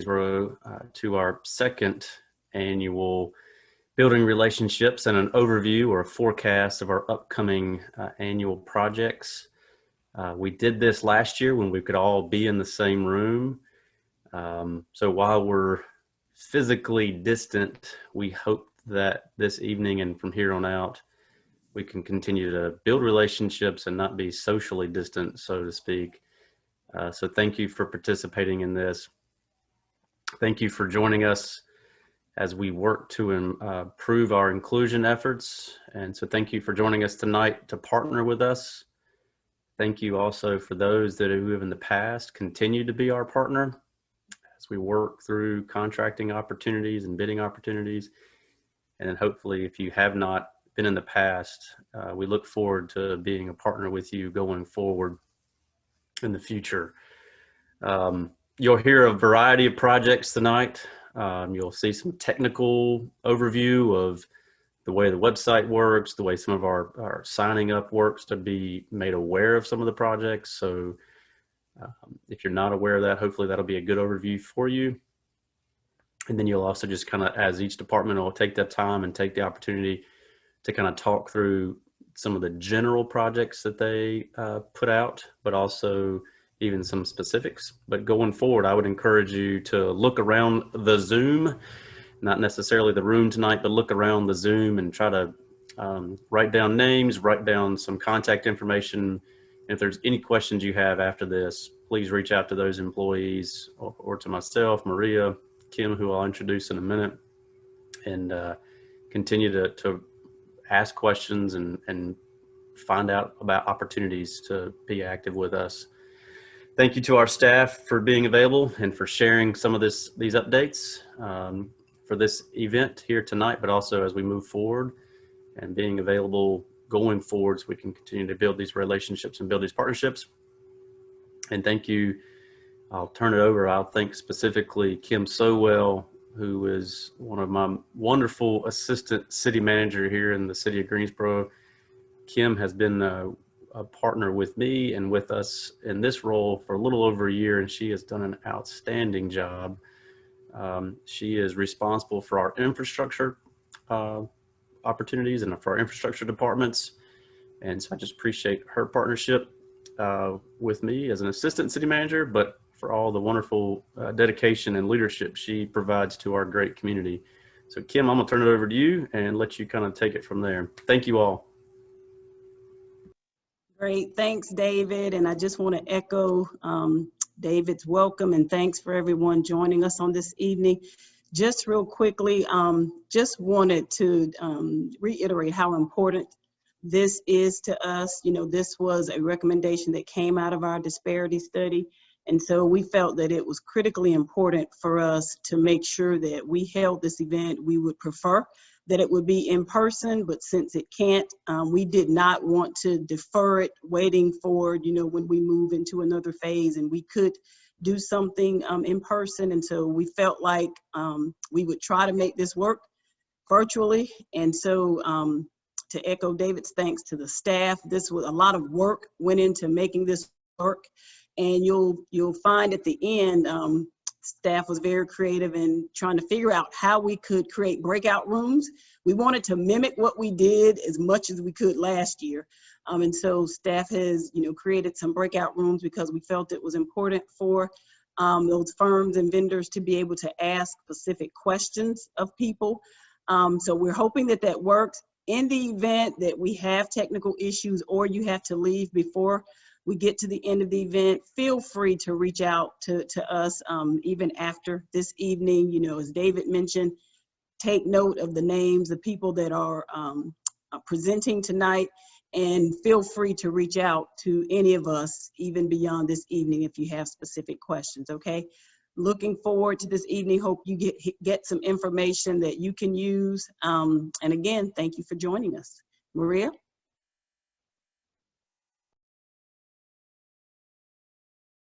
to our second annual Building Relationships and an overview or a forecast of our upcoming annual projects. We did this last year when we could all be in the same room. So while we're physically distant, we hope that this evening and from here on out, we can continue to build relationships and not be socially distant, so to speak. So thank you for participating in this. Thank you for joining us as we work to improve our inclusion efforts. And so thank you for joining us tonight to partner with us. Thank you also for those who have in the past continued to be our partner as we work through contracting opportunities and bidding opportunities. And then hopefully, if you have not been in the past, we look forward to being a partner with you going forward in the future. You'll hear a variety of projects tonight. You'll see some technical overview of the way the website works, the way some of our signing up works to be made aware of some of the projects. So if you're not aware of that, hopefully that'll be a good overview for you. And then you'll also just kind of, as each department will take that time and take the opportunity to kind of talk through some of the general projects that they put out, but also even some specifics. But going forward, I would encourage you to look around the Zoom, not necessarily the room tonight, but look around the Zoom and try to write down names, write down some contact information. And if there's any questions you have after this, please reach out to those employees or to myself, Maria, Kim, who I'll introduce in a minute, and continue to ask questions and find out about opportunities to be active with us. Thank you to our staff for being available and for sharing some of these updates for this event here tonight, but also as we move forward and being available going forward so we can continue to build these relationships and build these partnerships. And thank you. I'll turn it over. I'll thank specifically Kim Sowell, who is one of my wonderful assistant city manager here in the city of Greensboro. Kim has been a partner with me and with us in this role for a little over a year, and she has done an outstanding job. She is responsible for our infrastructure opportunities and for our infrastructure departments. And so I just appreciate her partnership with me as an assistant city manager, but for all the wonderful dedication and leadership she provides to our great community. So Kim, I'm gonna turn it over to you and let you kind of take it from there. Thank you all. Great, thanks David. And I just want to echo David's welcome and thanks for everyone joining us on this evening. Just real quickly, just wanted to reiterate how important this is to us. You know, this was a recommendation that came out of our disparity study. And so we felt that it was critically important for us to make sure that we held this event. We would prefer that it would be in person, but since it can't, we did not want to defer it, waiting for, you know, when we move into another phase and we could do something in person. And so we felt like we would try to make this work virtually. And so to echo David's thanks to the staff, this was a lot of work went into making this work. And you'll find at the end, staff was very creative in trying to figure out how we could create breakout rooms. We wanted to mimic what we did as much as we could last year. And so staff has, you know, created some breakout rooms because we felt it was important for those firms and vendors to be able to ask specific questions of people. So we're hoping that that works. In the event that we have technical issues or you have to leave before we get to the end of the event, feel free to reach out to us even after this evening. You know, as David mentioned, take note of the names, the people that are presenting tonight, and feel free to reach out to any of us even beyond this evening if you have specific questions, okay? Looking forward to this evening. Hope you get some information that you can use. And again, thank you for joining us. Maria?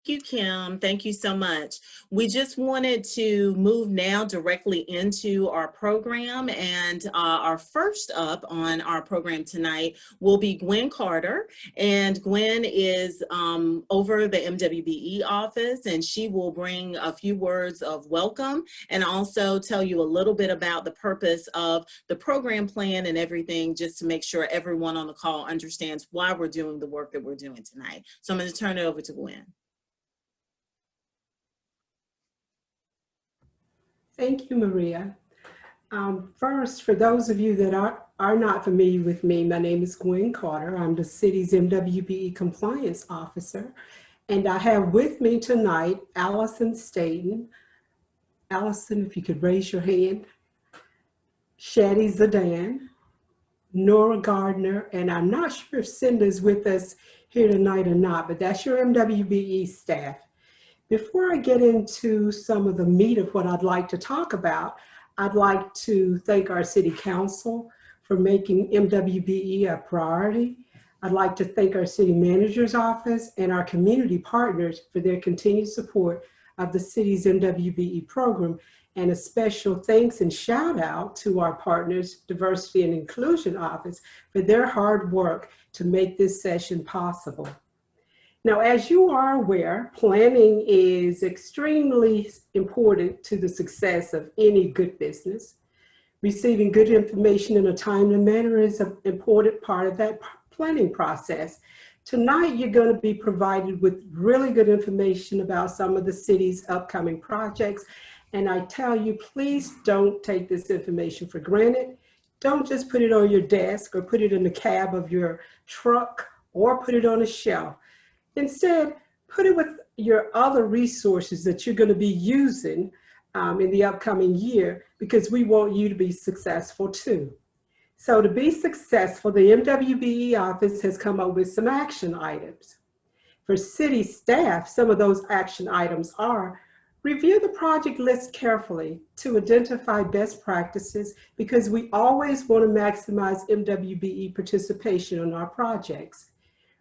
you, Kim. Thank you so much. We just wanted to move now directly into our program, and our first up on our program tonight will be Gwen Carter, and Gwen is over the MWBE office, and she will bring a few words of welcome and also tell you a little bit about the purpose of the program plan and everything, just to make sure everyone on the call understands why we're doing the work that we're doing tonight. So I'm going to turn it over to Gwen. Thank you, Maria. First, for those of you that are not familiar with me, my name is Gwen Carter. I'm the city's MWBE Compliance Officer, and I have with me tonight Allison Staten. Allison, if you could raise your hand. Shadi Zadan, Nora Gardner, and I'm not sure if Cinda's with us here tonight or not, but that's your MWBE staff. Before I get into some of the meat of what I'd like to talk about, I'd like to thank our City Council for making MWBE a priority. I'd like to thank our City Manager's Office and our community partners for their continued support of the city's MWBE program, and a special thanks and shout out to our partners, Diversity and Inclusion Office, for their hard work to make this session possible. Now, as you are aware, planning is extremely important to the success of any good business. Receiving good information in a timely manner is an important part of that planning process. Tonight, you're going to be provided with really good information about some of the city's upcoming projects. And I tell you, please don't take this information for granted. Don't just put it on your desk or put it in the cab of your truck or put it on a shelf. Instead, put it with your other resources that you're going to be using in the upcoming year, because we want you to be successful too. So to be successful, the MWBE office has come up with some action items. For city staff, some of those action items are: review the project list carefully to identify best practices, because we always want to maximize MWBE participation on our projects.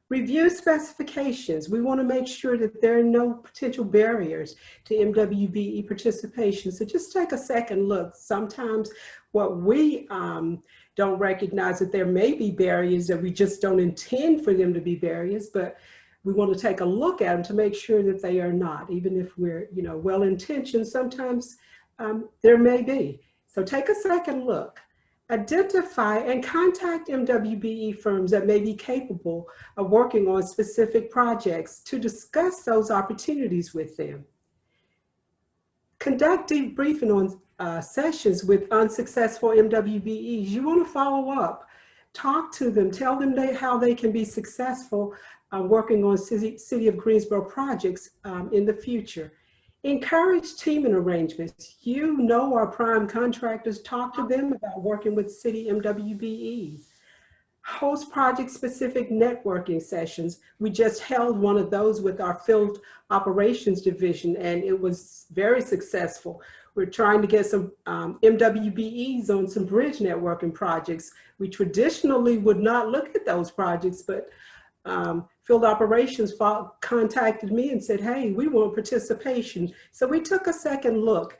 Review specifications. We want to make sure that there are no potential barriers to MWBE participation. So just take a second look. Sometimes what we don't recognize, that there may be barriers that we just don't intend for them to be barriers, but we want to take a look at them to make sure that they are not. Even if we're well-intentioned, sometimes there may be. So take a second look. Identify and contact MWBE firms that may be capable of working on specific projects to discuss those opportunities with them. Conduct debriefing on sessions with unsuccessful MWBEs. You want to follow up, talk to them, tell them how they can be successful working on City of Greensboro projects in the future. Encourage teaming arrangements. You know our prime contractors, talk to them about working with city MWBEs. Host project-specific networking sessions. We just held one of those with our field operations division, and it was very successful. We're trying to get some MWBEs on some bridge networking projects. We traditionally would not look at those projects, but field operations contacted me and said, hey, we want participation. So we took a second look,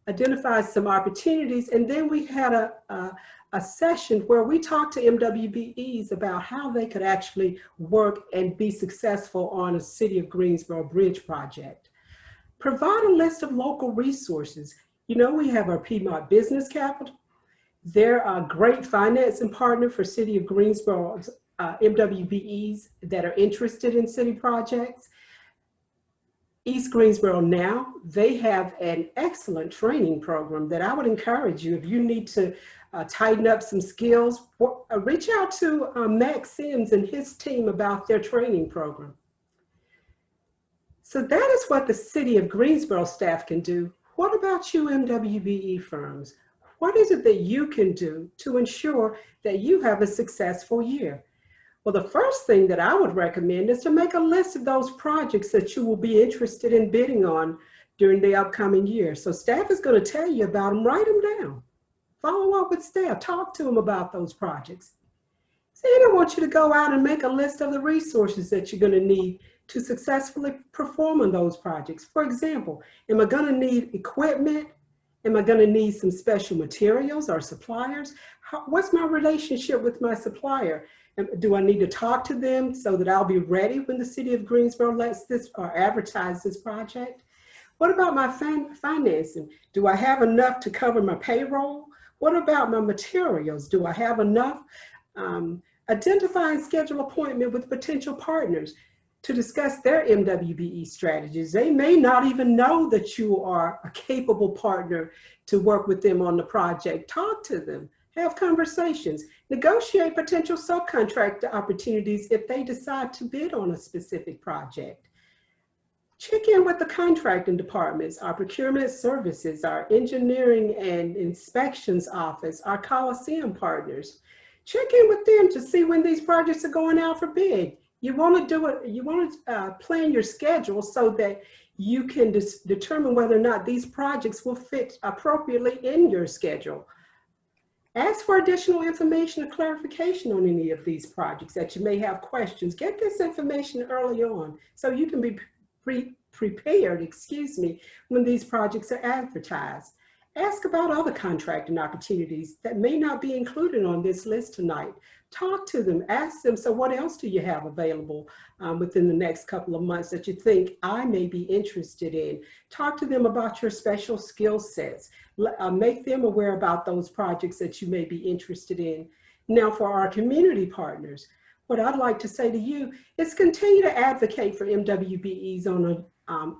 identified some opportunities, and then we had a session where we talked to MWBEs about how they could actually work and be successful on a City of Greensboro bridge project. Provide a list of local resources. We have our Piedmont Business Capital. They're a great financing partner for City of Greensboro's MWBEs that are interested in city projects. East Greensboro Now, they have an excellent training program that I would encourage you, if you need to tighten up some skills, reach out to Max Sims and his team about their training program. So that is what the City of Greensboro staff can do. What about you MWBE firms? What is it that you can do to ensure that you have a successful year? Well, the first thing that I would recommend is to make a list of those projects that you will be interested in bidding on during the upcoming year. So staff is going to tell you about them, write them down. Follow up with staff, talk to them about those projects. So I want you to go out and make a list of the resources that you're going to need to successfully perform on those projects. For example, am I going to need equipment? Am I going to need some special materials or suppliers? What's my relationship with my supplier? Do I need to talk to them so that I'll be ready when the city of Greensboro lets this or advertise this project? What about my financing? Do I have enough to cover my payroll? What about my materials? Do I have enough? Identify and schedule appointment with potential partners to discuss their MWBE strategies. They may not even know that you are a capable partner to work with them on the project. Talk to them, have conversations, negotiate potential subcontract opportunities if they decide to bid on a specific project. Check in with the contracting departments, our procurement services, our engineering and inspections office, our Coliseum partners. Check in with them to see when these projects are going out for bid. You want to do it, you want to plan your schedule so that you can determine whether or not these projects will fit appropriately in your schedule. Ask for additional information or clarification on any of these projects that you may have questions. Get this information early on so you can be prepared, when these projects are advertised. Ask about other contracting opportunities that may not be included on this list tonight. Talk to them, ask them, so what else do you have available within the next couple of months that you think I may be interested in? Talk to them about your special skill sets. Make them aware about those projects that you may be interested in. Now for our community partners, what I'd like to say to you is continue to advocate for MWBEs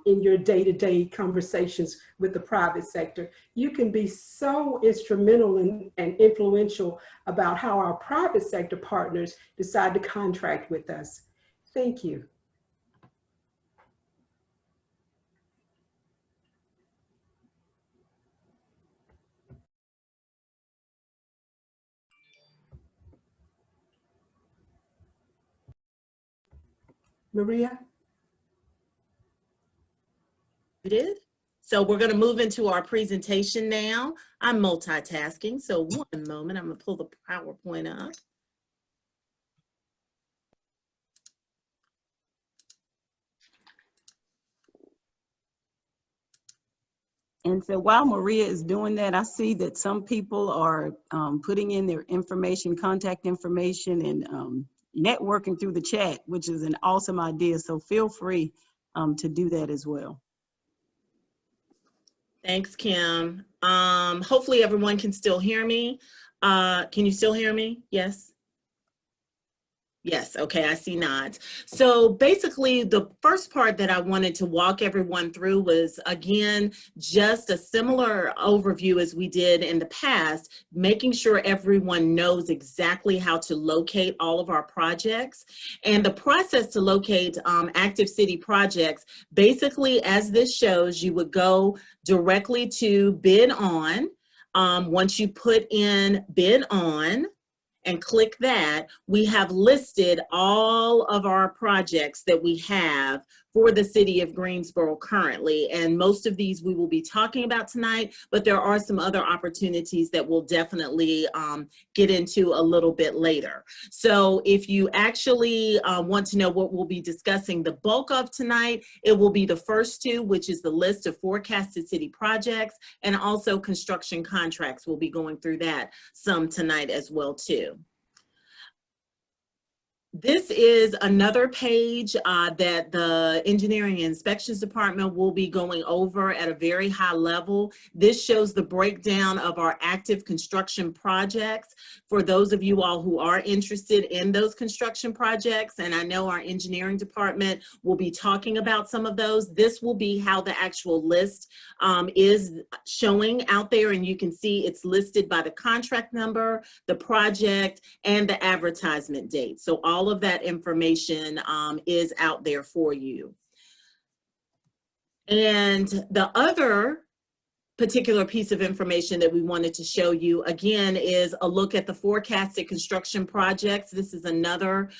in your day-to-day conversations with the private sector. You can be so instrumental and influential about how our private sector partners decide to contract with us. Thank you. Maria? So we're going to move into our presentation now. I'm multitasking, so one moment, I'm going to pull the PowerPoint up. And so while Maria is doing that, I see that some people are putting in their information, contact information, and networking through the chat, which is an awesome idea. So feel free to do that as well. Thanks, Kim. Hopefully everyone can still hear me. Can you still hear me? Yes? Yes, okay, I see nods. So basically the first part that I wanted to walk everyone through was, again, just a similar overview as we did in the past, making sure everyone knows exactly how to locate all of our projects. And the process to locate active city projects, basically as this shows, you would go directly to bid on. Once you put in bid on, and click that, we have listed all of our projects that we have for the city of Greensboro currently. And most of these we will be talking about tonight, but there are some other opportunities that we'll definitely get into a little bit later. So if you actually want to know what we'll be discussing the bulk of tonight, it will be the first two, which is the list of forecasted city projects, and also construction contracts. We'll be going through that some tonight as well too. This is another page that the Engineering and Inspections Department will be going over at a very high level. This shows the breakdown of our active construction projects for those of you all who are interested in those construction projects. And I know our engineering department will be talking about some of those. This will be how the actual list is showing out there. And you can see it's listed by the contract number, the project, and the advertisement date. So all of that information is out there for you. And the other particular piece of information that we wanted to show you again is a look at the forecasted construction projects. This is another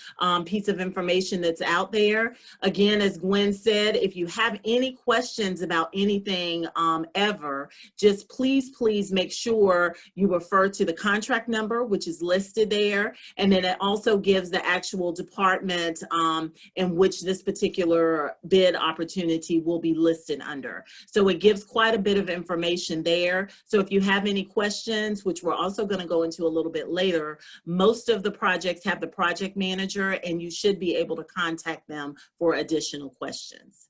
piece of information that's out there. Again, as Gwen said, if you have any questions about anything ever, just please make sure you refer to the contract number, which is listed there. And then it also gives the actual department in which this particular bid opportunity will be listed under. So it gives quite a bit of information there. So if you have any questions, which we're also going to go into a little bit later, most of the projects have the project manager, and you should be able to contact them for additional questions.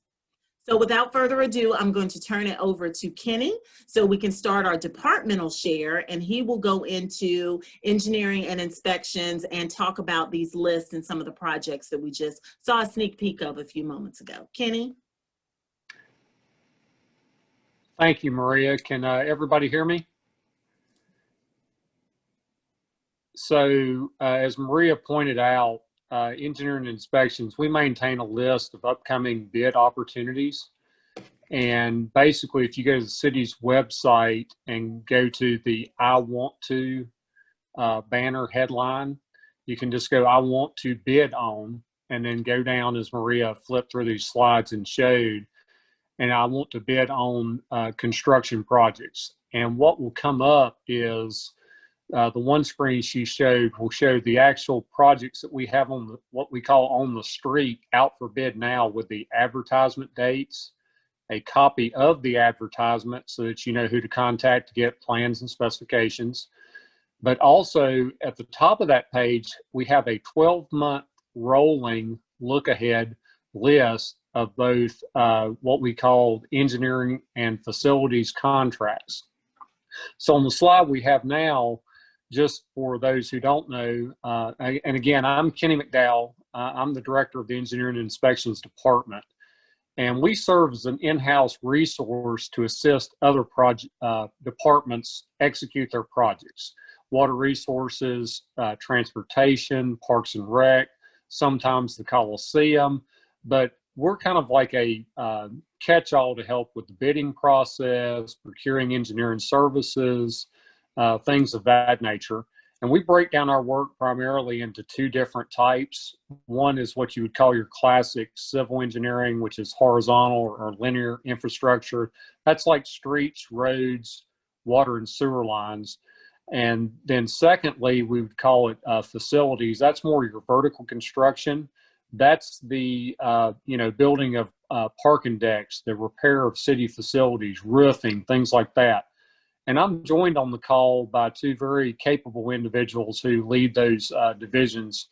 So without further ado, I'm going to turn it over to Kenny so we can start our departmental share, and he will go into engineering and inspections and talk about these lists and some of the projects that we just saw a sneak peek of a few moments ago. Kenny? Thank you, Maria. Can everybody hear me? So as Maria pointed out, engineering inspections, we maintain a list of upcoming bid opportunities. And basically, if you go to the city's website and go to the I Want To banner headline, you can just go, I want to bid on, and then go down as Maria flipped through these slides and showed, and I want to bid on construction projects. And what will come up is the one screen she showed will show the actual projects that we have on the, what we call on the street, out for bid now, with the advertisement dates, a copy of the advertisement so that you know who to contact to get plans and specifications. But also at the top of that page, we have a 12-month rolling look ahead list of both what we call engineering and facilities contracts. So on the slide we have now, just for those who don't know, and again, I'm Kenny McDowell. I'm the director of the Engineering and Inspections Department. And we serve as an in-house resource to assist other departments execute their projects. Water resources, transportation, parks and rec, sometimes the Coliseum, but we're kind of like a catch-all to help with the bidding process, procuring engineering services, things of that nature. And we break down our work primarily into two different types. One is what you would call your classic civil engineering, which is horizontal or linear infrastructure. That's like streets, roads, water and sewer lines. And then secondly, we would call it facilities. That's more your vertical construction. That's the building of parking decks, the repair of city facilities, roofing, things like that. And I'm joined on the call by two very capable individuals who lead those divisions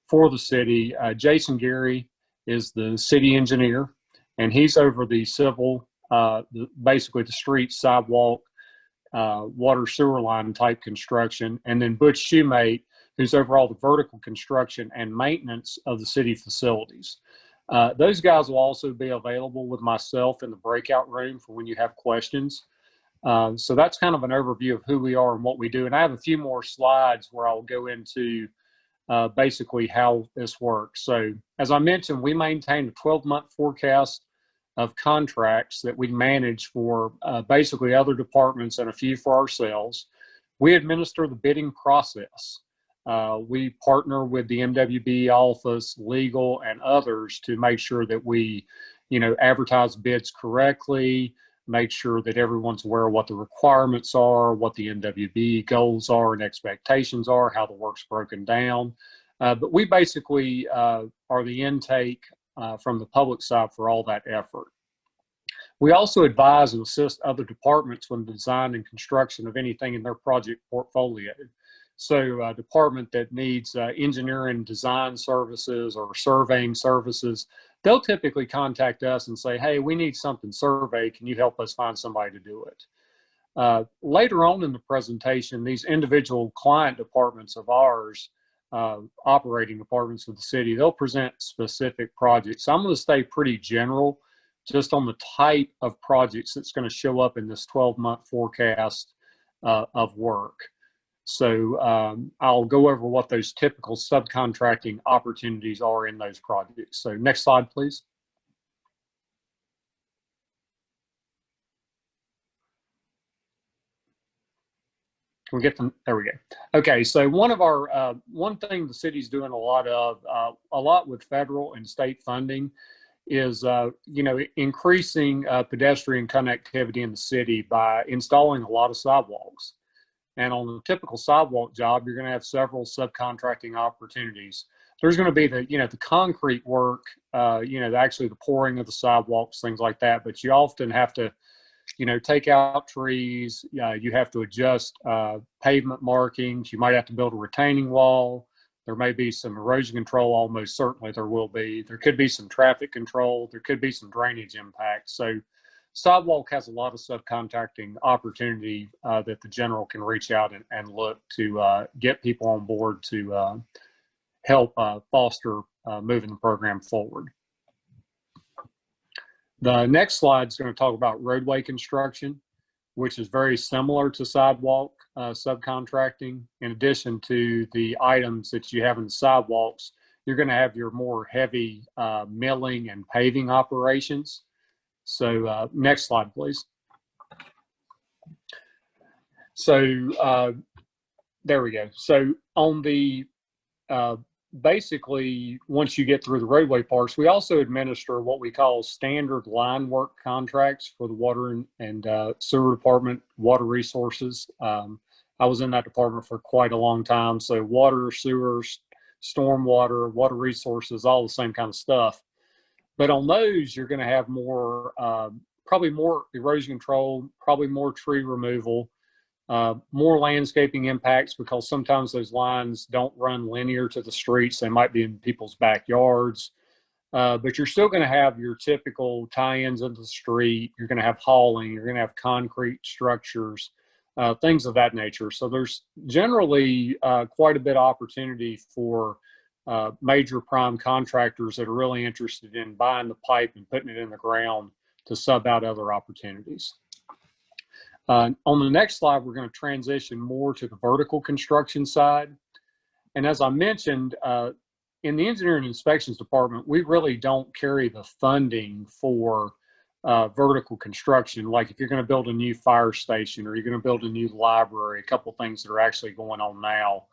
for the city. Jason Geary is the city engineer, and he's over the civil, basically the street, sidewalk, water sewer line type construction. And then Butch Shoemate, who's over all the vertical construction and maintenance of the city facilities. Those guys will also be available with myself in the breakout room for when you have questions. So that's kind of an overview of who we are and what we do. And I have a few more slides where I'll go into basically how this works. So as I mentioned, we maintain a 12-month forecast of contracts that we manage for basically other departments and a few for ourselves. We administer the bidding process. We partner with the MWB office, legal, and others to make sure that we, advertise bids correctly, make sure that everyone's aware of what the requirements are, what the MWB goals are and expectations are, how the work's broken down. But we basically are the intake from the public side for all that effort. We also advise and assist other departments with the design and construction of anything in their project portfolio. So a department that needs engineering design services or surveying services, they'll typically contact us and say, hey, we need something surveyed. Can you help us find somebody to do it? Later on in the presentation, these individual client departments of ours, operating departments of the city, they'll present specific projects. So I'm going to stay pretty general just on the type of projects that's going to show up in this 12-month forecast of work. So I'll go over what those typical subcontracting opportunities are in those projects. So next slide, please. Can we get them? There we go. Okay, so one of our one thing the city's doing a lot with federal and state funding is increasing pedestrian connectivity in the city by installing a lot of sidewalks. And on a typical sidewalk job, you're going to have several subcontracting opportunities. There's going to be the concrete work, actually the pouring of the sidewalks, things like that. But you often have to take out trees. You have to adjust pavement markings. You might have to build a retaining wall. There may be some erosion control. Almost certainly there will be. There could be some traffic control. There could be some drainage impacts. So sidewalk has a lot of subcontracting opportunity that the general can reach out and look to get people on board to help foster moving the program forward. The next slide is going to talk about roadway construction, which is very similar to sidewalk subcontracting. In addition to the items that you have in the sidewalks, you're going to have your more heavy milling and paving operations. So next slide, please. So there we go. So on the basically, once you get through the roadway parts, we also administer what we call standard line work contracts for the water and sewer department, water resources. I was in that department for quite a long time. So water, sewers, stormwater, water resources, all the same kind of stuff. But on those, you're going to have more, probably more erosion control, probably more tree removal, more landscaping impacts, because sometimes those lines don't run linear to the streets. They might be in people's backyards, but you're still going to have your typical tie-ins into the street. You're going to have hauling. You're going to have concrete structures, things of that nature. So there's generally quite a bit of opportunity for major prime contractors that are really interested in buying the pipe and putting it in the ground to sub out other opportunities. On the next slide, we're going to transition more to the vertical construction side. And as I mentioned, in the engineering and inspections department, we really don't carry the funding for vertical construction. Like if you're going to build a new fire station or you're going to build a new library, a couple of things that are actually going on now.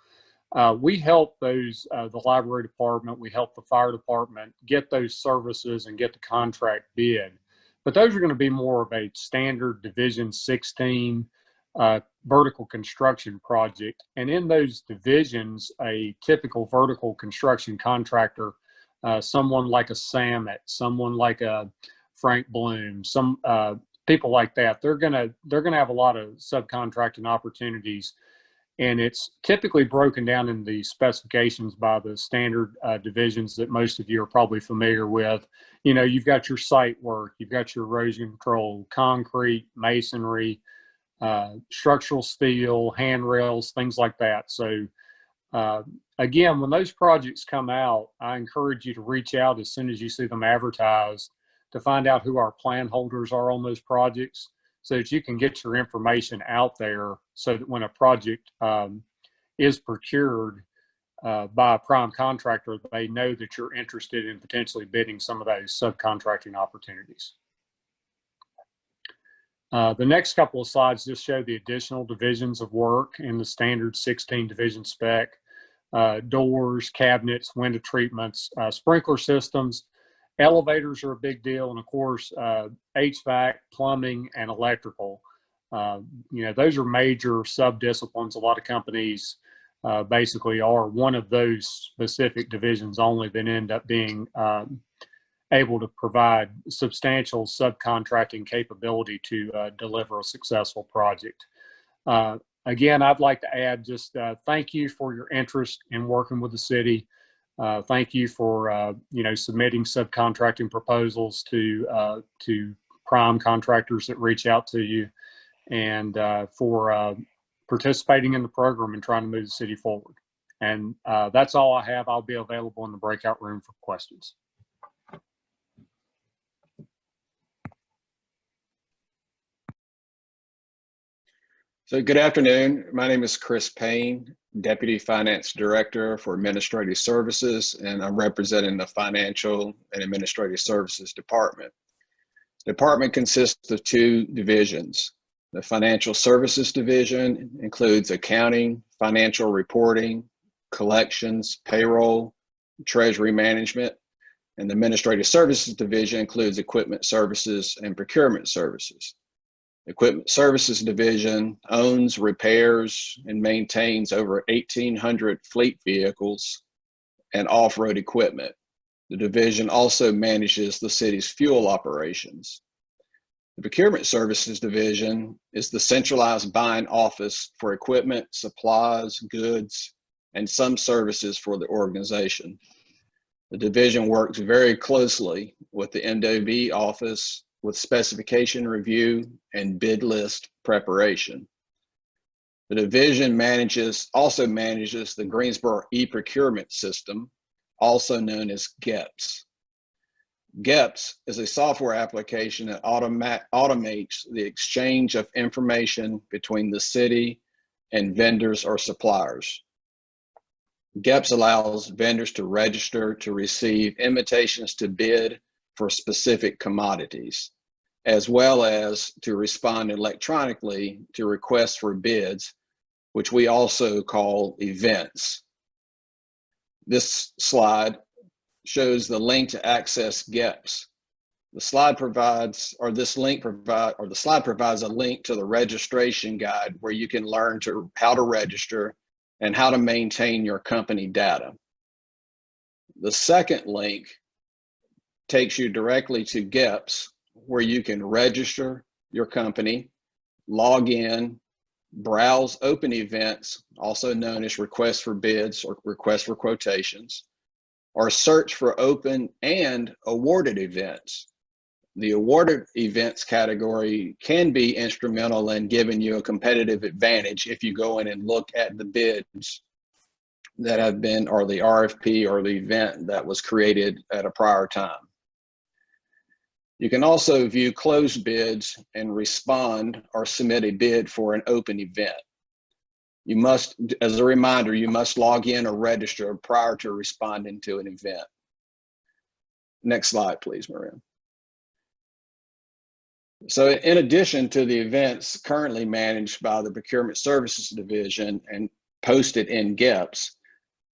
We help those, the library department, we help the fire department get those services and get the contract bid. But those are going to be more of a standard Division 16 vertical construction project. And in those divisions, a typical vertical construction contractor, someone like a Samet, someone like a Frank Bloom, some people like that, they're gonna have a lot of subcontracting opportunities. And it's typically broken down in the specifications by the standard divisions that most of you are probably familiar with. You know, you've got your site work, you've got your erosion control, concrete, masonry, structural steel, handrails, things like that. So again, when those projects come out, I encourage you to reach out as soon as you see them advertised to find out who our plan holders are on those projects, so that you can get your information out there so that when a project is procured by a prime contractor, they know that you're interested in potentially bidding some of those subcontracting opportunities. The next couple of slides just show the additional divisions of work in the standard 16 division spec: doors, cabinets, window treatments, sprinkler systems. Elevators are a big deal, and of course, HVAC, plumbing, and electrical. You know, those are major sub-disciplines. A lot of companies basically are one of those specific divisions only, then end up being able to provide substantial subcontracting capability to deliver a successful project. Again, I'd like to add just thank you for your interest in working with the city. Thank you for submitting subcontracting proposals to prime contractors that reach out to you, and for participating in the program and trying to move the city forward. And that's all I have. I'll be available in the breakout room for questions. So good afternoon. My name is Chris Payne, Deputy Finance Director for Administrative Services, and I'm representing the Financial and Administrative Services Department. The department consists of two divisions. The Financial Services Division includes accounting, financial reporting, collections, payroll, treasury management, and the Administrative Services Division includes equipment services and procurement services. Equipment Services Division owns, repairs, and maintains over 1,800 fleet vehicles and off-road equipment. The division also manages the city's fuel operations. The Procurement Services Division is the centralized buying office for equipment, supplies, goods, and some services for the organization. The division works very closely with the MWB office with specification review and bid list preparation. The division also manages the Greensboro e-procurement system, also known as GEPS. GEPS is a software application that automates the exchange of information between the city and vendors or suppliers. GEPS allows vendors to register to receive invitations to bid for specific commodities, as well as to respond electronically to requests for bids, which we also call events. This slide shows the link to access GEPS. The slide provides a link to the registration guide where you can learn how to register and how to maintain your company data. The second link takes you directly to GEPS, where you can register your company, log in, browse open events, also known as requests for bids or requests for quotations, or search for open and awarded events. The awarded events category can be instrumental in giving you a competitive advantage if you go in and look at the bids that have been, or the RFP or the event that was created at a prior time. You can also view closed bids and respond or submit a bid for an open event. You must, as a reminder, you must log in or register prior to responding to an event. Next slide, please, Maria. So in addition to the events currently managed by the Procurement Services Division and posted in GEPS,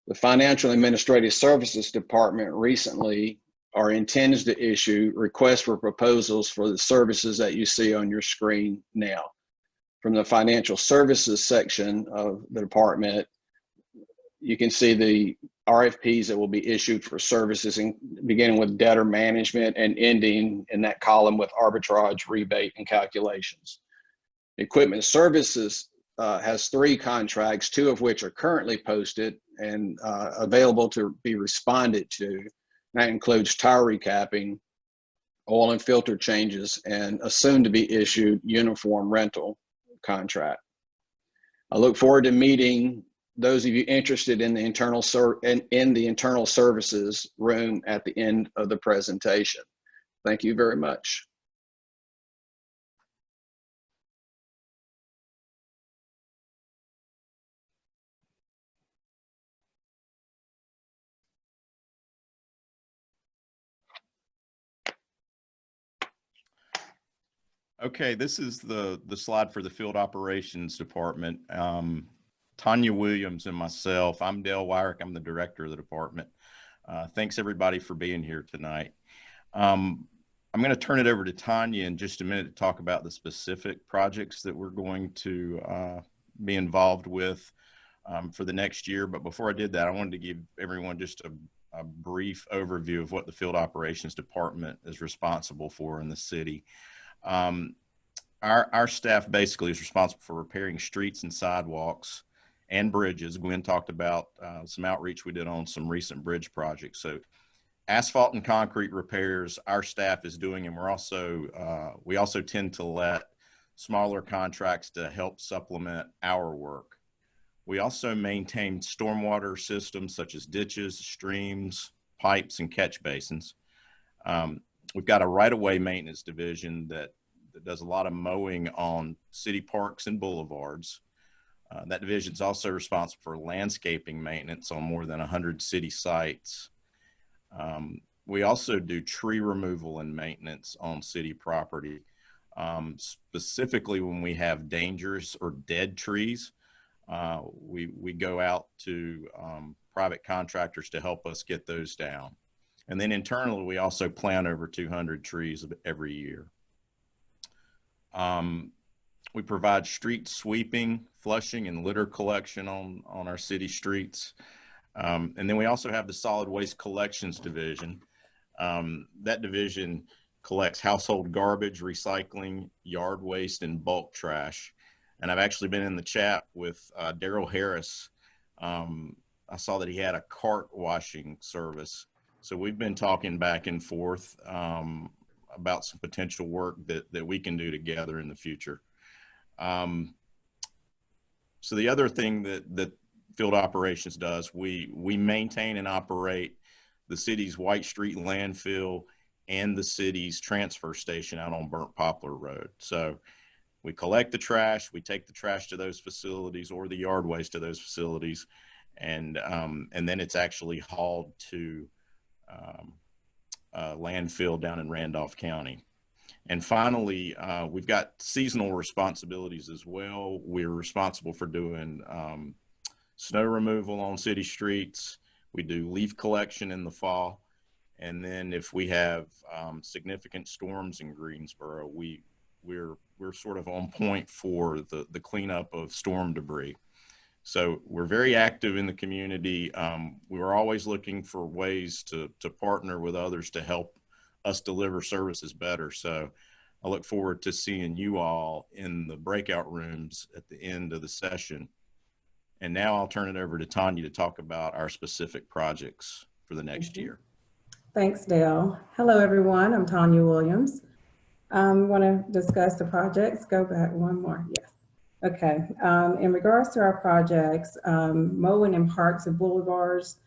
the Financial Administrative Services Department recently or intends to issue requests for proposals for the services that you see on your screen now. From the financial services section of the department, you can see the RFPs that will be issued for services, beginning with debtor management and ending in that column with arbitrage, rebate, and calculations. Equipment services has 3 contracts, 2 of which are currently posted and available to be responded to. That includes tire recapping, oil and filter changes, and a soon-to-be issued uniform rental contract. I look forward to meeting those of you interested in the internal services room at the end of the presentation. Thank you very much. Okay, this is the slide for the Field Operations Department. Tanya Williams and myself. I'm Dale Wyrick. I'm the director of the department. Thanks everybody for being here tonight. I'm going to turn it over to Tanya in just a minute to talk about the specific projects that we're going to be involved with for the next year. But before I did that, I wanted to give everyone just a brief overview of what the Field Operations Department is responsible for in the city. Our staff basically is responsible for repairing streets and sidewalks and bridges. Gwen talked about some outreach we did on some recent bridge projects. So asphalt and concrete repairs our staff is doing, and we also tend to let smaller contracts to help supplement our work. We also maintain stormwater systems such as ditches, streams, pipes, and catch basins. We've got a right-of-way maintenance division that does a lot of mowing on city parks and boulevards. That division is also responsible for landscaping maintenance on more than 100 city sites. We also do tree removal and maintenance on city property. Specifically when we have dangerous or dead trees, we go out to private contractors to help us get those down. And then internally, we also plant over 200 trees every year. We provide street sweeping, flushing, and litter collection on our city streets. And then we also have the solid waste collections division. That division collects household garbage, recycling, yard waste, and bulk trash. And I've actually been in the chat with Daryl Harris. I saw that he had a cart washing service. So we've been talking back and forth about some potential work that we can do together in the future. So the other thing that field operations does, we maintain and operate the city's White Street landfill and the city's transfer station out on Burnt Poplar Road. So we collect the trash, we take the trash to those facilities or the yard waste to those facilities, and then it's actually hauled to landfill down in Randolph County. And finally, we've got seasonal responsibilities as well. We're responsible for doing snow removal on city streets. We do leaf collection in the fall. And then if we have significant storms in Greensboro, we're sort of on point for the cleanup of storm debris. So we're very active in the community. We're always looking for ways to partner with others to help us deliver services better. So I look forward to seeing you all in the breakout rooms at the end of the session. And now I'll turn it over to Tanya to talk about our specific projects for the next year. Thanks, Dale. Hello, everyone. I'm Tanya Williams. I want to discuss the projects. Go back one more. Yes. Okay. In regards to our projects, Mowing in parks and boulevards,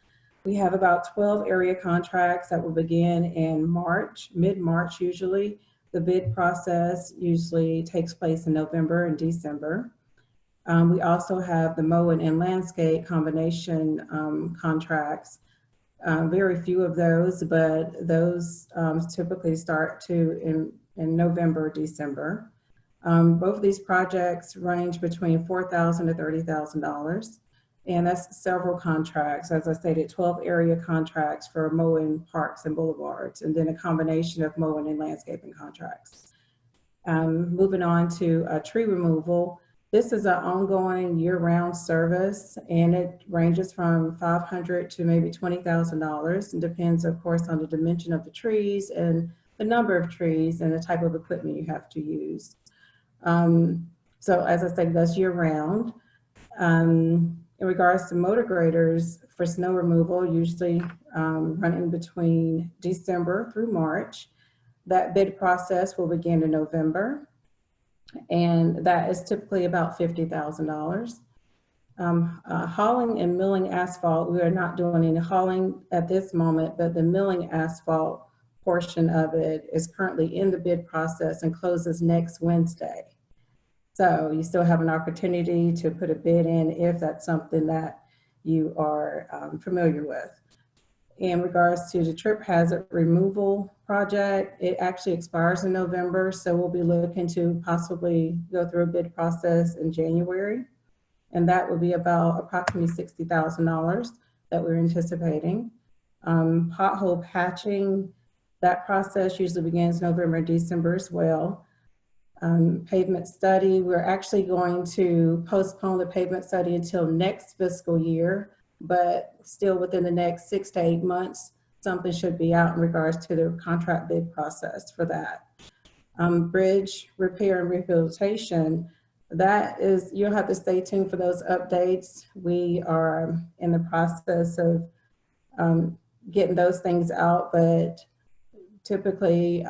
we have about 12 area contracts that will begin in March, mid-March usually. The bid process usually takes place in November and December. We also have the Mowing and landscape combination contracts. Very few of those, but those typically start in November, December. Both of these projects range between $4,000 to $30,000. And that's several contracts. As I stated, 12 area contracts for mowing parks and boulevards, and then a combination of mowing and landscaping contracts. Moving on to tree removal. This is an ongoing year-round service, and it ranges from $500 to maybe $20,000, and depends, of course, on the dimension of the trees and the number of trees and the type of equipment you have to use. So as I said, that's year-round. In regards to motor graders for snow removal, usually running between December through March. That bid process will begin in November, and that is typically about $50,000. Hauling and milling asphalt, we are not doing any hauling at this moment, but the milling asphalt portion of it is currently in the bid process and closes next Wednesday. So you still have an opportunity to put a bid in if that's something that you are familiar with. In regards to the trip hazard removal project, it actually expires in November, so we'll be looking to possibly go through a bid process in January. And that will be about approximately $60,000 that we're anticipating. Pothole patching, that process usually begins November, December as well. Pavement study, we're actually going to postpone the pavement study until next fiscal year, but still within the next 6 to 8 months, something should be out in regards to the contract bid process for that. Bridge repair and rehabilitation, that is, you'll have to stay tuned for those updates. We are in the process of getting those things out, but typically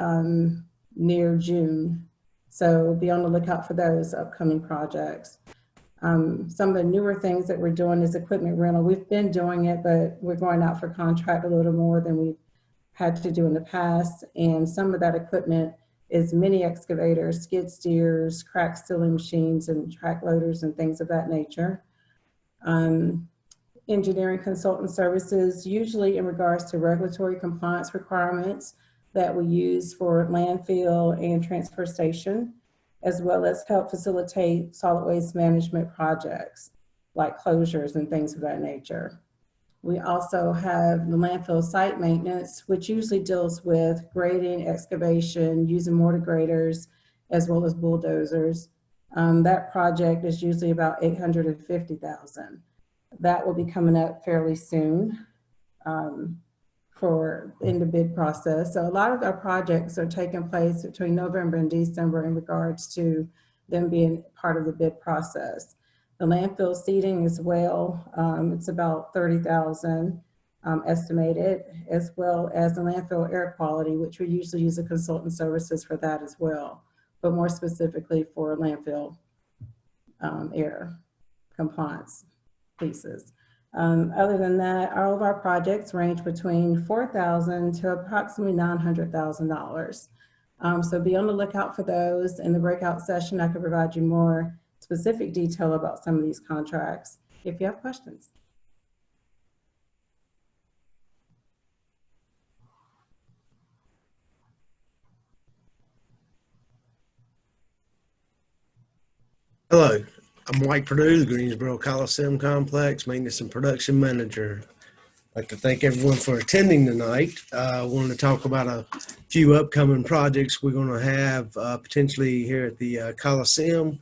near June. So be on the lookout for those upcoming projects. Some of the newer things that we're doing is equipment rental. We've been doing it, but we're going out for contract a little more than we've had to do in the past. And some of that equipment is mini excavators, skid steers, crack sealing machines, and track loaders and things of that nature. Engineering consultant services, usually in regards to regulatory compliance requirements. that we use for landfill and transfer station, as well as help facilitate solid waste management projects like closures and things of that nature. We also have the landfill site maintenance, which usually deals with grading, excavation, using mortar graders, as well as bulldozers. That project is usually about $850,000. That will be coming up fairly soon for in the bid process. So a lot of our projects are taking place between November and December in regards to them being part of the bid process. The landfill seating as well, it's about $30,000 estimated, as well as the landfill air quality, which we usually use a consultant services for that as well, but more specifically for landfill air compliance pieces. Other than that, all of our projects range between $4,000 to approximately $900,000. So be on the lookout for those. In the breakout session, I can provide you more specific detail about some of these contracts if you have questions. Hello, I'm Mike Purdue, the Greensboro Coliseum Complex Maintenance and Production Manager. I'd like to thank everyone for attending tonight. I wanted to talk about a few upcoming projects we're going to have potentially here at the Coliseum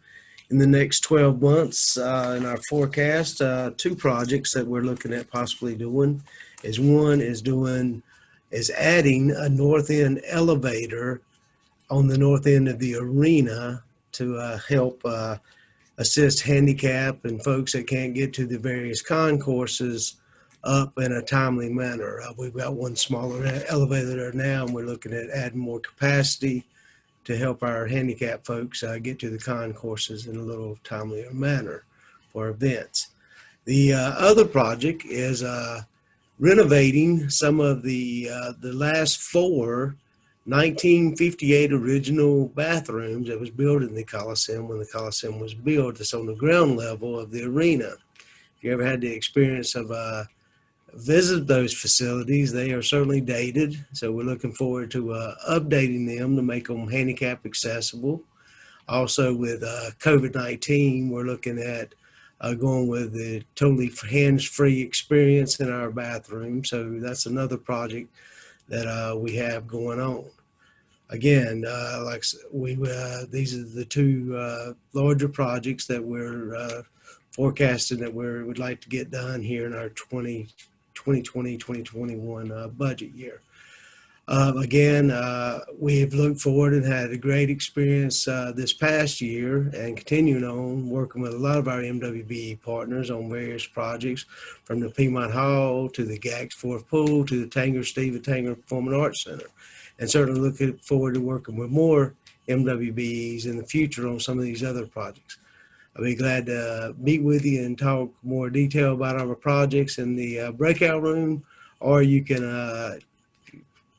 in the next 12 months in our forecast. Two projects that we're looking at possibly doing is one is adding a north end elevator on the north end of the arena to help assist handicap and folks that can't get to the various concourses up in a timely manner. We've got one smaller elevator there now, and we're looking at adding more capacity to help our handicap folks get to the concourses in a little timelier manner for events. The other project is renovating some of the last four 1958 original bathrooms that was built in the Coliseum when the Coliseum was built. It's on the ground level of the arena. If you ever had the experience of visit those facilities, they are certainly dated. So we're looking forward to updating them to make them handicap accessible. Also with COVID-19, we're looking at going with the totally hands-free experience in our bathroom. So that's another project that we have going on. Again, these are the two larger projects that we're forecasting that we would like to get done here in our 2020-2021 budget year. Again, we have looked forward and had a great experience this past year and continuing on working with a lot of our MWBE partners on various projects, from the Piedmont Hall to the Gags Fourth Pool to the Stephen Tanger Performing Arts Center. And certainly looking forward to working with more MWBEs in the future on some of these other projects. I'll be glad to meet with you and talk more detail about our projects in the breakout room, or you can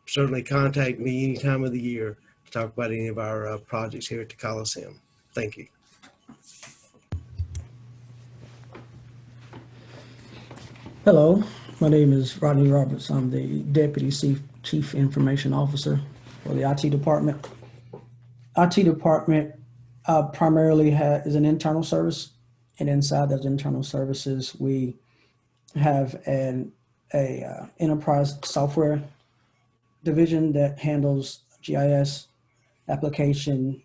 certainly contact me any time of the year to talk about any of our projects here at the Coliseum. Thank you. Hello, my name is Rodney Roberts. I'm the Deputy Chief Information Officer for the IT department. IT department primarily is an internal service, and inside those internal services, we have an enterprise software division that handles GIS application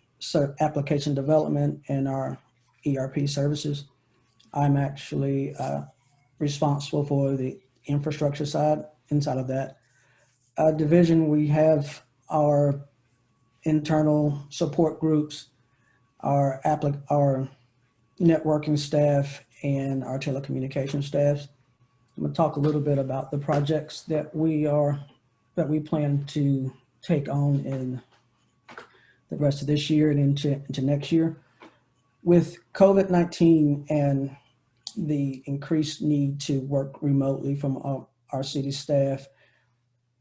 development and our ERP services. I'm actually responsible for the infrastructure side. Inside of that division, we have our internal support groups, our networking staff, and our telecommunication staffs. I'm going to talk a little bit about the projects that we plan to take on in the rest of this year and into next year. With COVID-19 and the increased need to work remotely from our city staff,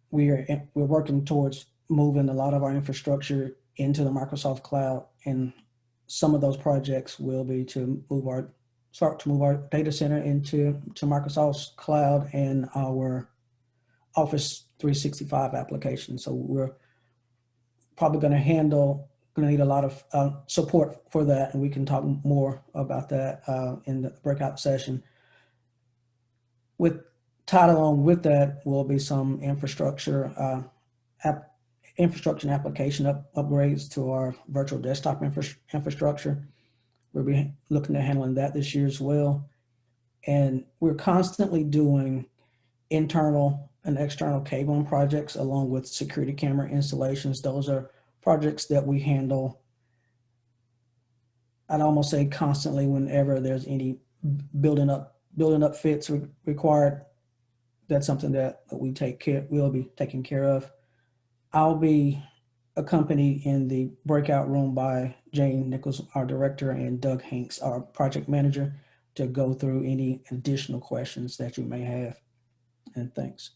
we're working towards moving a lot of our infrastructure into the Microsoft cloud, and some of those projects will be to start to move our data center into Microsoft's cloud and our Office 365 application. So we're probably going to need a lot of support for that, and we can talk more about that in the breakout session. Tied along with that will be some infrastructure and application upgrades to our virtual desktop infrastructure. We'll be looking at handling that this year as well. And we're constantly doing internal and external cabling projects along with security camera installations. Those are projects that we handle, I'd almost say constantly, whenever there's any building up fits required. That's something that we'll be taking care of. I'll be accompanied in the breakout room by Jane Nichols, our director, and Doug Hanks, our project manager, to go through any additional questions that you may have. And thanks.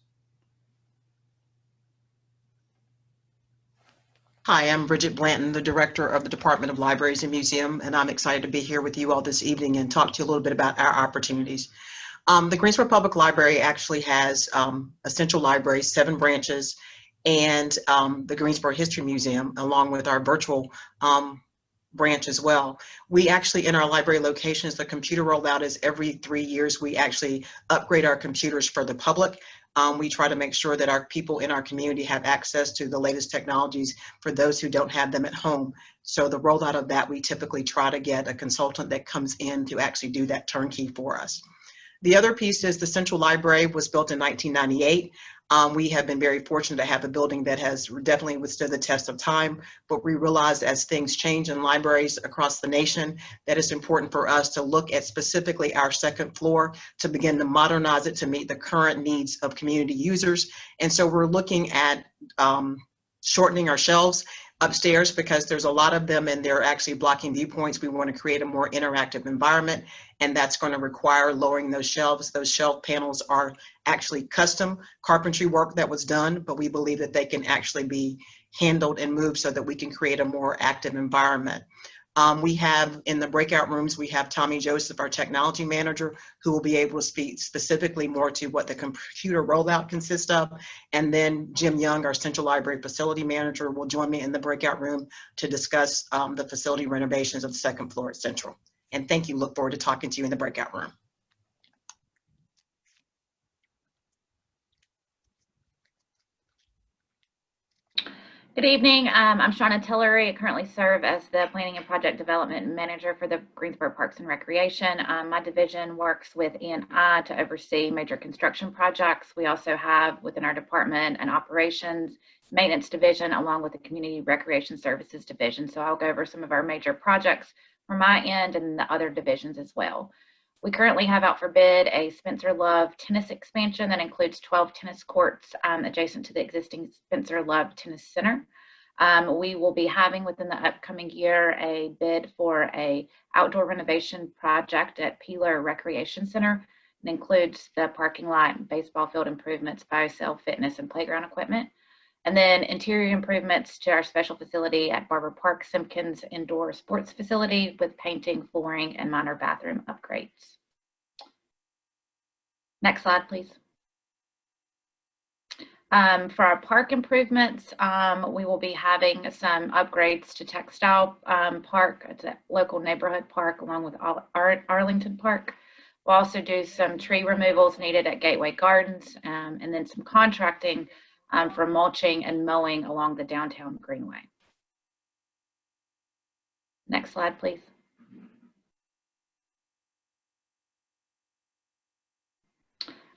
Hi, I'm Bridget Blanton, the director of the Department of Libraries and Museum, and I'm excited to be here with you all this evening and talk to you a little bit about our opportunities. The Greensboro Public Library actually has a central library, 7 branches, and the Greensboro History Museum, along with our virtual branch as well. We actually, in our library locations, the computer rollout is every 3 years. We actually upgrade our computers for the public. We try to make sure that our people in our community have access to the latest technologies for those who don't have them at home. So the rollout of that, we typically try to get a consultant that comes in to actually do that turnkey for us. The other piece is the Central Library was built in 1998. We have been very fortunate to have a building that has definitely withstood the test of time, but we realize as things change in libraries across the nation, that it's important for us to look at specifically our second floor to begin to modernize it to meet the current needs of community users. And so we're looking at shortening our shelves upstairs because there's a lot of them and they're actually blocking viewpoints. We want to create a more interactive environment, and that's going to require lowering those shelves. Those shelf panels are actually custom carpentry work that was done, but we believe that they can actually be handled and moved so that we can create a more active environment. We have in the breakout rooms, we have Tommy Joseph, our technology manager, who will be able to speak specifically more to what the computer rollout consists of. And then Jim Young, our central library facility manager, will join me in the breakout room to discuss the facility renovations of the second floor at Central. And thank you. Look forward to talking to you in the breakout room. Good evening. I'm Shauna Tillery. I currently serve as the Planning and Project Development Manager for the Greensboro Parks and Recreation. My division works with E&I to oversee major construction projects. We also have within our department an operations maintenance division along with the Community Recreation Services division. So I'll go over some of our major projects from my end and the other divisions as well. We currently have out for bid a Spencer Love tennis expansion that includes 12 tennis courts adjacent to the existing Spencer Love Tennis Center. We will be having within the upcoming year a bid for a outdoor renovation project at Peeler Recreation Center. It includes the parking lot, baseball field improvements, biocell fitness and playground equipment. And then interior improvements to our special facility at Barber Park Simpkins Indoor Sports Facility with painting, flooring, and minor bathroom upgrades. Next slide, please. For our park improvements, we will be having some upgrades to Textile Park. It's a local neighborhood park along with Arlington Park. We'll also do some tree removals needed at Gateway Gardens and then some contracting for mulching and mowing along the downtown greenway. Next slide, please.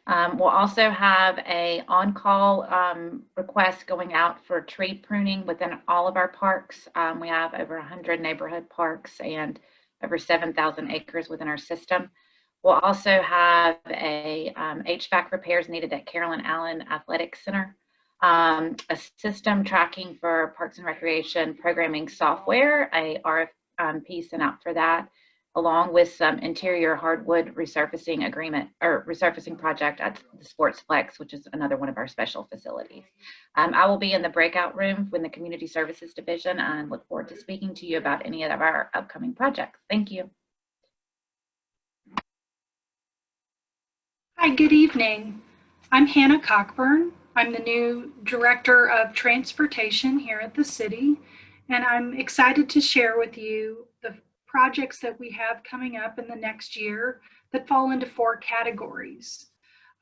We'll also have a on-call request going out for tree pruning within all of our parks. We have over 100 neighborhood parks and over 7,000 acres within our system. We'll also have a HVAC repairs needed at Carolyn Allen Athletic Center. A system tracking for Parks and Recreation programming software, a RFP sent out for that, along with some interior hardwood resurfacing agreement or resurfacing project at the Sports Flex, which is another one of our special facilities. I will be in the breakout room in the Community Services Division and look forward to speaking to you about any of our upcoming projects. Thank you. Hi, good evening. I'm Hannah Cockburn. I'm the new Director of Transportation here at the city, and I'm excited to share with you the projects that we have coming up in the next year that fall into 4 categories.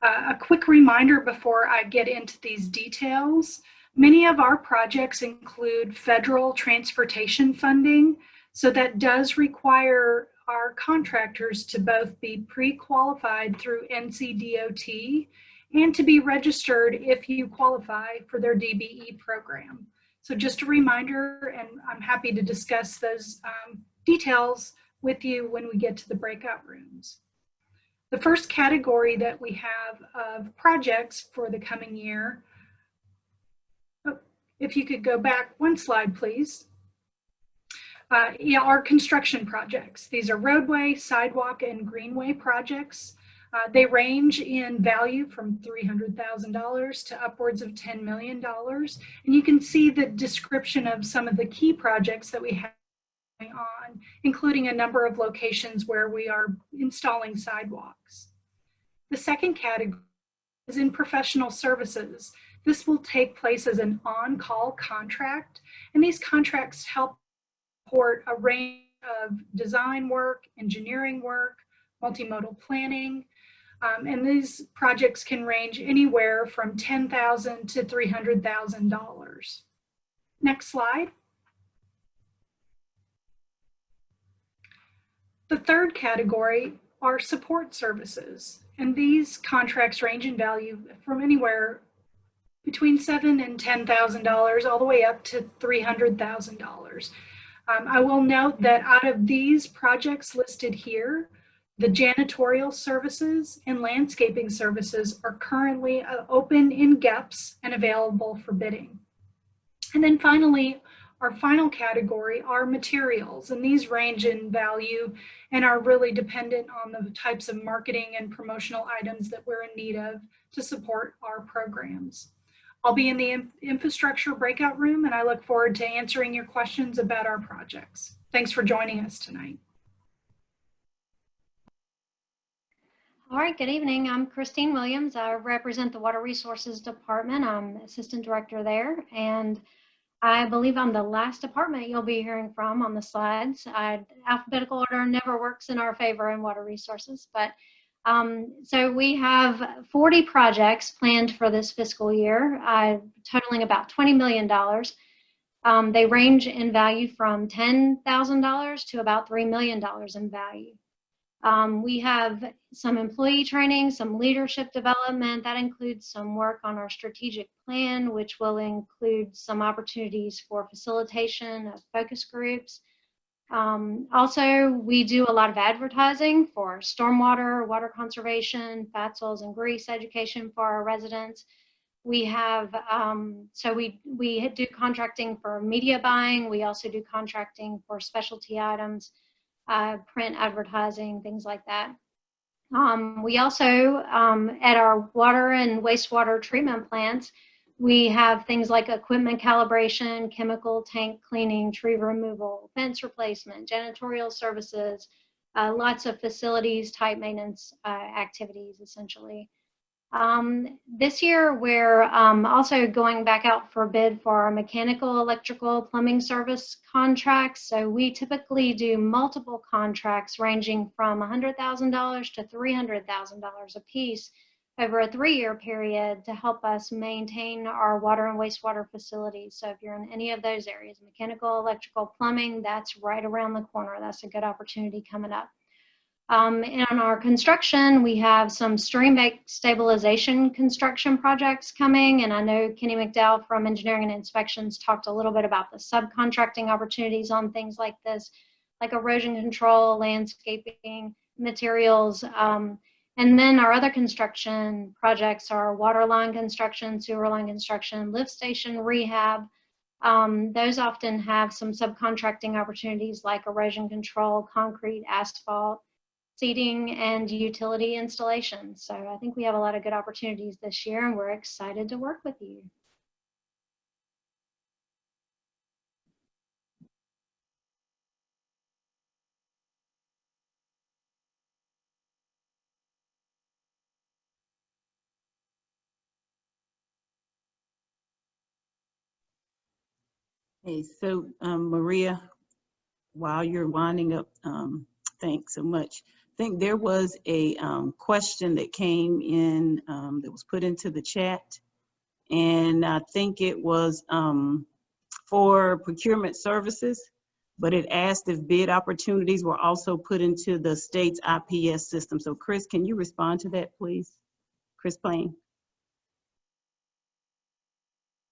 A quick reminder before I get into these details, many of our projects include federal transportation funding, so that does require our contractors to both be pre-qualified through NCDOT and to be registered if you qualify for their DBE program. So just a reminder, and I'm happy to discuss those details with you when we get to the breakout rooms. The first category that we have of projects for the coming year, if you could go back 1 slide, please. Are construction projects. These are roadway, sidewalk, and greenway projects. They range in value from $300,000 to upwards of $10 million. And you can see the description of some of the key projects that we have going on, including a number of locations where we are installing sidewalks. The second category is in professional services. This will take place as an on-call contract, and these contracts help support a range of design work, engineering work, multimodal planning, and these projects can range anywhere from $10,000 to $300,000. Next slide. The third category are support services, and these contracts range in value from anywhere between $7,000 and $10,000 all the way up to $300,000. I will note that out of these projects listed here, the janitorial services and landscaping services are currently open in GEPS and available for bidding. And then finally, our final category are materials, and these range in value and are really dependent on the types of marketing and promotional items that we're in need of to support our programs. I'll be in the infrastructure breakout room, and I look forward to answering your questions about our projects. Thanks for joining us tonight. All right, good evening. I'm Christine Williams. I represent the Water Resources Department. I'm Assistant Director there, and I believe I'm the last department you'll be hearing from on the slides. Alphabetical order never works in our favor in water resources, but so we have 40 projects planned for this fiscal year, totaling about $20 million. They range in value from $10,000 to about $3 million in value. We have some employee training, some leadership development. That includes some work on our strategic plan, which will include some opportunities for facilitation of focus groups. Also, we do a lot of advertising for stormwater, water conservation, fat soils and grease education for our residents. We have, so we do contracting for media buying. We also do contracting for specialty items, print advertising, things like that. We also, at our water and wastewater treatment plants, we have things like equipment calibration, chemical tank cleaning, tree removal, fence replacement, janitorial services, lots of facilities type maintenance activities, essentially. This year, we're also going back out for bid for our mechanical, electrical, plumbing service contracts. So we typically do multiple contracts ranging from $100,000 to $300,000 a piece over a 3-year period to help us maintain our water and wastewater facilities. So if you're in any of those areas, mechanical, electrical, plumbing, that's right around the corner. That's a good opportunity coming up. And on our construction, we have some stream bank stabilization construction projects coming. And I know Kenny McDowell from Engineering and Inspections talked a little bit about the subcontracting opportunities on things like this, like erosion control, landscaping, materials. And then our other construction projects are water line construction, sewer line construction, lift station rehab. Those often have some subcontracting opportunities like erosion control, concrete, asphalt, seating, and utility installation. So I think we have a lot of good opportunities this year, and we're excited to work with you. Hey, so Maria, while you're winding up, thanks so much. I think there was a question that came in that was put into the chat, and I think it was for procurement services, but it asked if bid opportunities were also put into the state's IPS system. So Chris, can you respond to that, please? Chris Payne.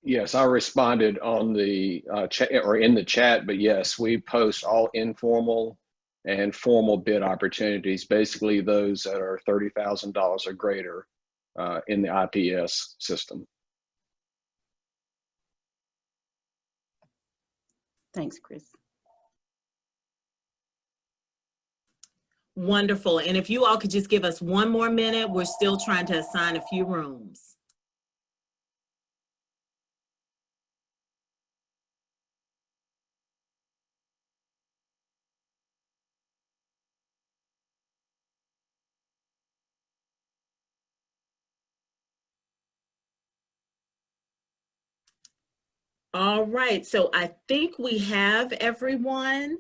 Yes, I responded on the chat or in the chat, but yes, we post all informal and formal bid opportunities, basically those that are $30,000 or greater in the IPS system. Thanks, Chris. Wonderful. And if you all could just give us one more minute, we're still trying to assign a few rooms. All right, so I think we have everyone.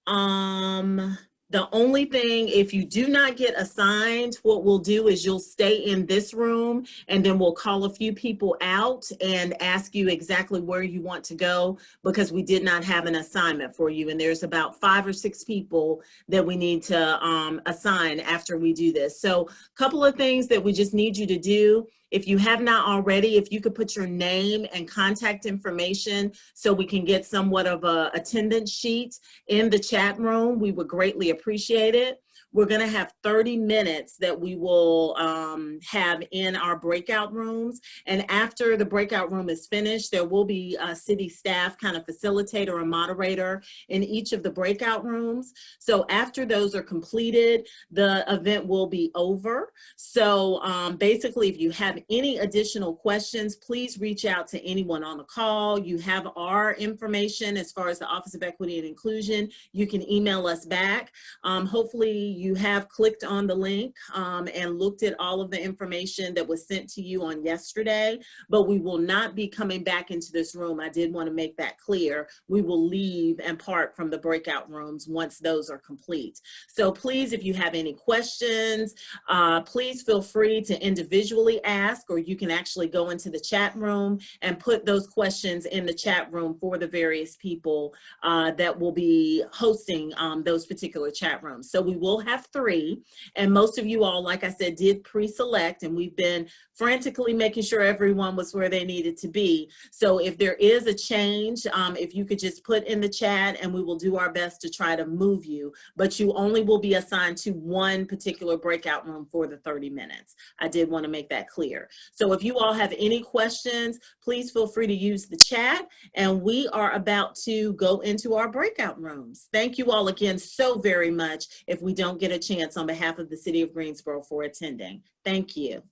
The only thing, if you do not get assigned, what we'll do is you'll stay in this room and then we'll call a few people out and ask you exactly where you want to go, because we did not have an assignment for you. And there's about 5 or 6 people that we need to assign after we do this. So a couple of things that we just need you to do. If you have not already, if you could put your name and contact information so we can get somewhat of a attendance sheet in the chat room, we would greatly appreciate it. We're gonna have 30 minutes that we will have in our breakout rooms. And after the breakout room is finished, there will be a city staff kind of facilitator or moderator in each of the breakout rooms. So after those are completed, the event will be over. So basically, if you have any additional questions, please reach out to anyone on the call. You have our information as far as the Office of Equity and Inclusion. You can email us back. Hopefully you have clicked on the link and looked at all of the information that was sent to you on yesterday, but we will not be coming back into this room. I did want to make that clear. We will leave and part from the breakout rooms once those are complete. So please, if you have any questions, please feel free to individually ask, or you can actually go into the chat room and put those questions in the chat room for the various people that will be hosting those particular chat rooms. So we will have 3, and most of you all, like I said, did pre-select, and we've been frantically making sure everyone was where they needed to be. So if there is a change, if you could just put in the chat, and we will do our best to try to move you, but you only will be assigned to one particular breakout room for the 30 minutes. I did want to make that clear. So if you all have any questions, please feel free to use the chat, and we are about to go into our breakout rooms. Thank you all again so very much if we don't get a chance on behalf of the City of Greensboro for attending. Thank you.